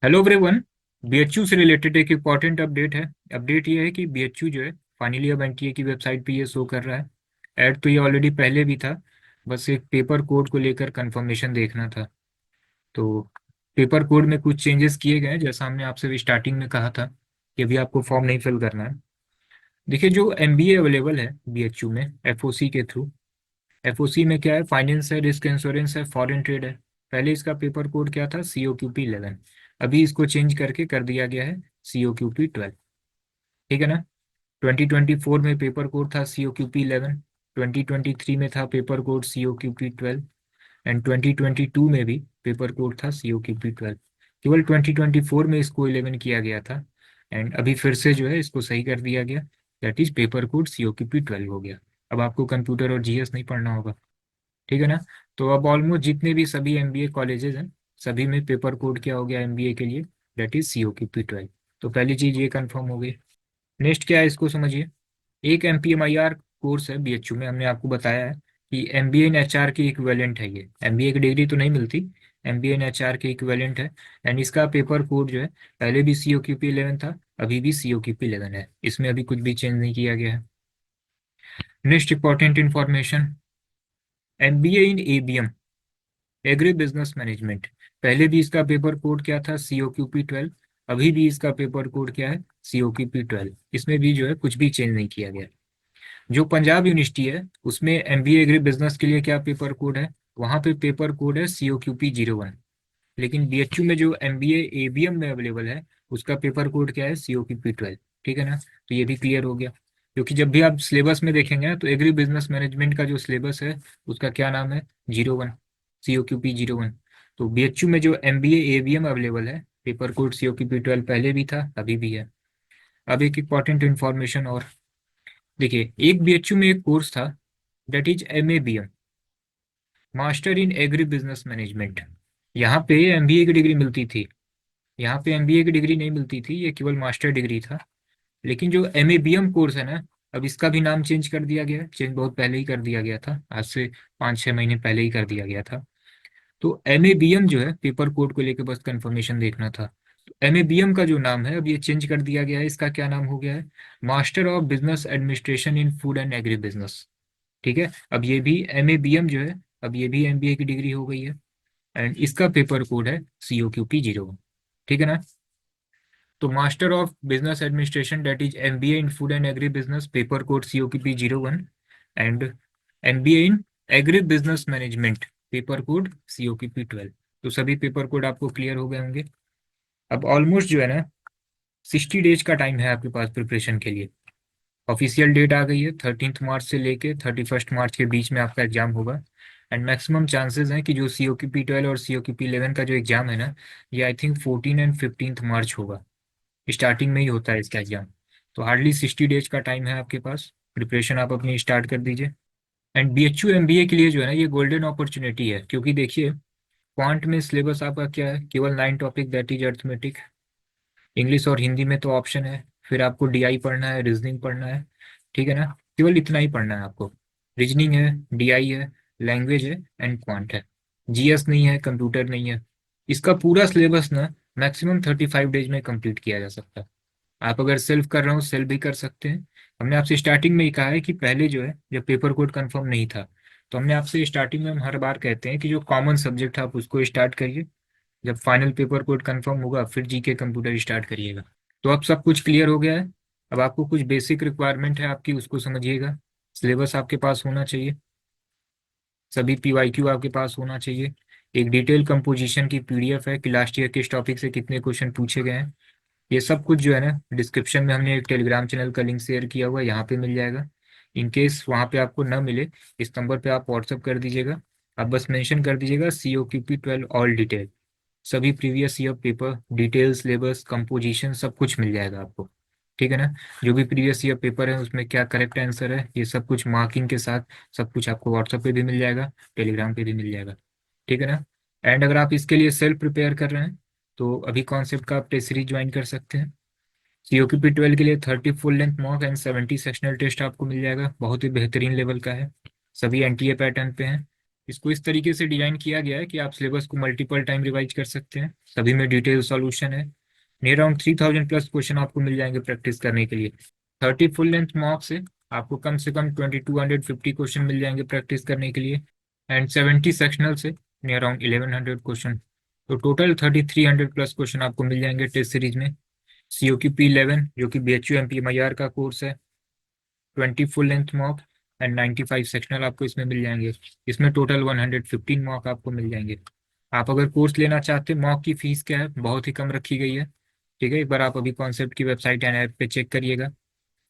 Hello everyone. BHU से related एक important update है। अपडेट ये है कि बीएचयू जो है फाइनली अब एनटीए की वेबसाइट पे ये शो कर रहा है। ऐड तो ये ऑलरेडी पहले भी था, बस एक पेपर कोड को लेकर कंफर्मेशन देखना था। तो पेपर कोड में कुछ चेंजेस किए गए हैं, जैसा हमने आपसे स्टार्टिंग में कहा था कि अभी आपको फॉर्म नहीं फिल करना है। देखिए, जो एमबीए अवेलेबल है बीएचयू में एफओसी के थ्रू, एफओसी में क्या है, फाइनेंस है, रिस्क इंश्योरेंस है, फॉरेन ट्रेड है। पहले इसका पेपर कोड क्या था, COQP 11। अभी इसको चेंज करके कर दिया गया है COQP 12। ठीक है ना। 2024 में पेपर कोड था COQP 11, 2023 में था पेपर कोड COQP 12, एंड 2022 में भी पेपर कोड था COQP 12। केवल 2024 में इसको 11 किया गया था, एंड अभी फिर से जो है इसको सही कर दिया गया। That is paper code COQP 12 हो गया। अब आपको कंप्यूटर और जीएस नहीं पढ़ना होगा। ठीक है ना। तो अब ऑलमोस्ट जितने भी सभी एमबीए कॉलेजेस हैं, सभी में पेपर कोड क्या हो गया एमबीए के लिए, दैट इज COQP 12। तो पहली चीज ये कंफर्म हो गई। नेक्स्ट क्या है, इसको समझिए। एक MPMIR कोर्स है बीएचयू में, हमने आपको बताया है कि एमबीए इन एचआर की इक्विवेलेंट है। ये एमबीए की डिग्री तो नहीं मिलती, एमबीए इन एचआर की इक्विवेलेंट है। एंड इसका पेपर कोड जो है, पहले भी COQP 11 था, अभी भी COQP 11 है। इसमें अभी कुछ भी चेंज नहीं किया गया है। Next important information, MBA in ABM, agri business management. पहले भी इसका पेपर कोड क्या था, COQP 12। अभी भी इसका पेपर कोड क्या है, COQP 12। इसमें भी जो है कुछ भी चेंज नहीं किया गया। जो पंजाब यूनिवर्सिटी है, उसमें एमबीए एग्री बिजनेस के लिए क्या पेपर कोड है, वहां पे पेपर कोड है COQP 01। लेकिन बीएचयू में जो एमबीए एबीएम में अवेलेबल है, उसका पेपर कोड क्या है, COQP 12। ठीक है ना। तो ये भी क्लियर हो गया। क्योंकि जब भी आप सिलेबस में देखेंगे ना, तो एग्री बिजनेस मैनेजमेंट का जो सिलेबस है, उसका क्या नाम है, 01, COQP 01। तो बीएचयू में जो एमबीए एबीएम अवेलेबल है, पेपर कोड COQP 12 पहले भी था, अभी भी है। अब एक इंपॉर्टेंट इन्फॉर्मेशन और, देखिए, एक बीएचयू में एक कोर्स था, that is MABM, master in agri business management. यहाँ पे एमबीए की डिग्री मिलती थी, यहाँ पे एमबीए की डिग्री नहीं मिलती थी, ये केवल मास्टर डिग्री था। लेकिन जो MABM कोर्स है ना, अब इसका भी नाम चेंज कर दिया गया है। चेंज बहुत पहले ही कर दिया गया था, आज से 5-6 महीने पहले ही कर दिया गया था। तो MABM जो है, पेपर कोड को लेकर बस कंफर्मेशन देखना था। तो MABM का जो नाम है, अब ये चेंज कर दिया गया है। इसका क्या नाम हो गया है, master of business administration in food and agri business. ठीक है। अब ये भी MABM जो है, अब ये भी एमबीए की डिग्री हो गई है। एंड इसका पेपर कोड है COQP 01। ठीक है ना। तो master of business administration, that is MBA in food and agri business, paper code COQP 01। And MBA in agri business management, paper code COQP 12। तो सभी पेपर कोड आपको क्लियर हो गए होंगे। अब ऑलमोस्ट जो है ना, 60 डेज का टाइम है आपके पास प्रिपरेशन के लिए। ऑफिशियल डेट आ गई है, 13 मार्च से लेके 31 मार्च के बीच में आपका एग्जाम होगा। एंड मैक्सिमम चांसेस हैं कि जो COQP 12 और COQP 11 का जो एग्जाम है ना, ये आई थिंक 14 एंड 15 मार्च होगा। स्टार्टिंग में ही होता है इसका एग्जाम। तो हार्डली 60 डेज का टाइम है आपके पास, प्रिपरेशन आप अपनी स्टार्ट कर दीजिए। एंड BHU MBA के लिए जो है ना, ये गोल्डन अपॉर्चुनिटी है, क्योंकि देखिए, क्वांट में सिलेबस आपका क्या है, केवल 9 topic, that is arithmetic. English और हिंदी में तो ऑप्शन है, फिर आपको DI पढ़ना है, रीजनिंग पढ़ना है। ठीक है ना। केवल इतना ही पढ़ना है आपको। रीजनिंग है, DI है, लैंग्वेज है, एंड क्वांट है। GS नहीं है, कंप्यूटर नहीं है। इसका पूरा सिलेबस ना मैक्सिमम 35 डेज में कंप्लीट किया जा सकता है। आप अगर सेल्फ कर रहे हो, सेल्फ भी कर सकते हैं। हमने आपसे स्टार्टिंग में ही कहा है कि पहले जो है, जब पेपर कोड कंफर्म नहीं था, तो हमने आपसे स्टार्टिंग में, हम हर बार कहते हैं कि जो कॉमन सब्जेक्ट है आप उसको स्टार्ट करिए। जब फाइनल पेपर कोड कंफर्म होगा, फिर GK कंप्यूटर स्टार्ट करिएगा। तो अब सब कुछ क्लियर हो गया है। अब आपको कुछ बेसिक रिक्वायरमेंट है आपकी, उसको समझिएगा। सिलेबस आपके पास होना चाहिए, सभी PYQ आपके पास होना चाहिए। एक डिटेल कंपोजिशन की PDF है कि लास्ट ईयर किस टॉपिक से कितने क्वेश्चन पूछे गए हैं। ये सब कुछ जो है ना, डिस्क्रिप्शन में हमने एक टेलीग्राम चैनल का लिंक शेयर किया हुआ है, यहाँ पे मिल जाएगा। इन केस वहाँ पे आपको ना मिले, इस नंबर पे आप व्हाट्सअप कर दीजिएगा। आप बस मेंशन कर दीजिएगा COQP 12 ऑल डिटेल। सभी previous year paper detail, syllabus, composition, सब कुछ मिल जाएगा आपको। ठीक है ना। जो भी प्रीवियस ईयर पेपर है, उसमें क्या करेक्ट आंसर है, ये सब कुछ मार्किंग के साथ सब कुछ आपको व्हाट्सएप पे भी मिल जाएगा, टेलीग्राम पे भी मिल जाएगा। ठीक है ना। एंड अगर आप इसके लिए सेल्फ प्रिपेयर कर रहे हैं, तो अभी कॉन्सेप्ट का आप टेस्ट सीरीज ज्वाइन कर सकते हैं। COQP 12 के लिए 30 full length mock and 70 sectional test आपको मिल जाएगा, बहुत ही बेहतरीन लेवल का है। सभी NTA पैटर्न पे हैं। इसको इस तरीके से डिजाइन किया गया है कि आप सिलेबस को मल्टीपल टाइम रिवाइज कर सकते हैं, सभी में डिटेल सॉल्यूशन है। नियर अराउंड 3000 प्लस क्वेश्चन आपको मिल जाएंगे प्रैक्टिस करने के लिए। 30 फुल लेंथ मॉक से आपको कम से कम 2250 क्वेश्चन मिल जाएंगे प्रैक्टिस करने के लिए, एंड 70 सेक्शनल से नियर अराउंड 1100 क्वेश्चन। तो टोटल 3300 प्लस क्वेश्चन आपको मिल जाएंगे टेस्ट सीरीज में। COQ P11 जो कि BHU MPMIR का कोर्स है, 20 full length mock and 95 sectional आपको इसमें मिल जाएंगे। इसमें टोटल 115 मॉक आपको मिल जाएंगे। आप अगर कोर्स लेना चाहते हैं, मॉक की फीस क्या है, बहुत ही कम रखी गई है। ठीक है, एक बार आप अभी कॉन्सेप्ट की वेबसाइट एंड ऐप पे चेक करिएगा।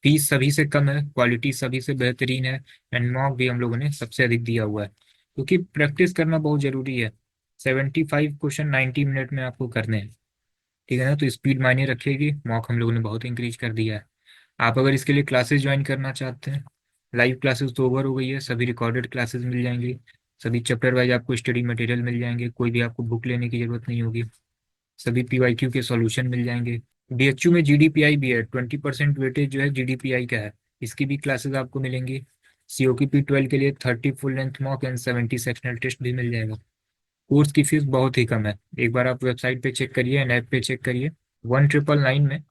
फीस सभी से कम है, क्वालिटी सभी से बेहतरीन है, एंड मॉक भी हम लोगों ने सबसे अधिक दिया हुआ है, क्योंकि प्रैक्टिस करना बहुत जरूरी है। 75 क्वेश्चन 90 मिनट में आपको करने हैं। ठीक है ना, तो स्पीड मायने रखेगी, मॉक हम लोगों ने बहुत इंक्रीज कर दिया है। आप अगर इसके लिए क्लासेस ज्वाइन करना चाहते हैं, लाइव क्लासेस तो ओवर हो गई है, सभी रिकॉर्डेड क्लासेस मिल जाएंगी, सभी चैप्टर वाइज आपको स्टडी मटेरियल मिल जाएंगे, कोई भी आपको बुक लेने की जरूरत नहीं होगी, सभी PYQ के सॉल्यूशन मिल जाएंगे। BHU में GDPI भी है, 20% वेटेज जो है GDPI का है, इसकी भी क्लासेस आपको मिलेंगी। COQ P12 के लिए 30 full length mock and 70 sectional test भी मिल जाएगा। कोर्स की फीस बहुत ही कम है, एक बार आप वेबसाइट पे चेक करिए एंड ऐप पे चेक करिए। 1999 में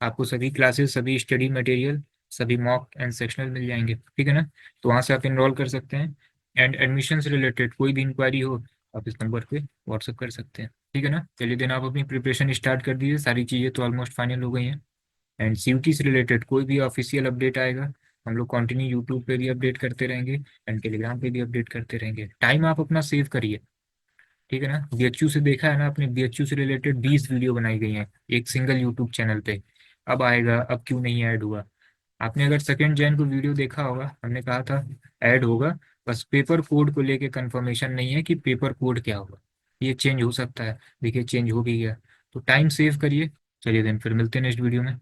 आपको सभी क्लासेस, सभी स्टडी मटेरियल, सभी मॉक एंड सेक्शनल मिल जाएंगे। ठीक है ना, तो वहाँ से आप इनरोल कर सकते हैं, एंड एडमिशन से रिलेटेड कोई भी इंक्वायरी हो आप इस नंबर पे व्हाट्सअप कर सकते हैं। ठीक है ना, चलिए दिन आप अपनी प्रिपरेशन स्टार्ट कर दीजिए, सारी चीज़ें तो ऑलमोस्ट फाइनल हो गई हैं। एंड CUT से रिलेटेड कोई भी ऑफिशियल अपडेट आएगा, हम लोग कंटिन्यू यूट्यूब पे भी अपडेट करते रहेंगे एंड टेलीग्राम पे भी अपडेट करते रहेंगे। टाइम आप अपना सेव करिए। ठीक है ना, BHU से देखा है ना आपने, BHU से रिलेटेड 20 वीडियो बनाई गई हैं एक सिंगल यूट्यूब चैनल पे। अब आएगा, अब क्यों नहीं ऐड हुआ? आपने अगर 2 जैन को वीडियो देखा होगा, हमने कहा था ऐड होगा, बस पेपर कोड को लेके कंफर्मेशन नहीं है कि पेपर कोड क्या होगा, ये चेंज हो सकता है। देखिए चेंज हो भी गया, तो टाइम सेव करिए। चलिए दिन फिर मिलते हैं नेक्स्ट वीडियो में।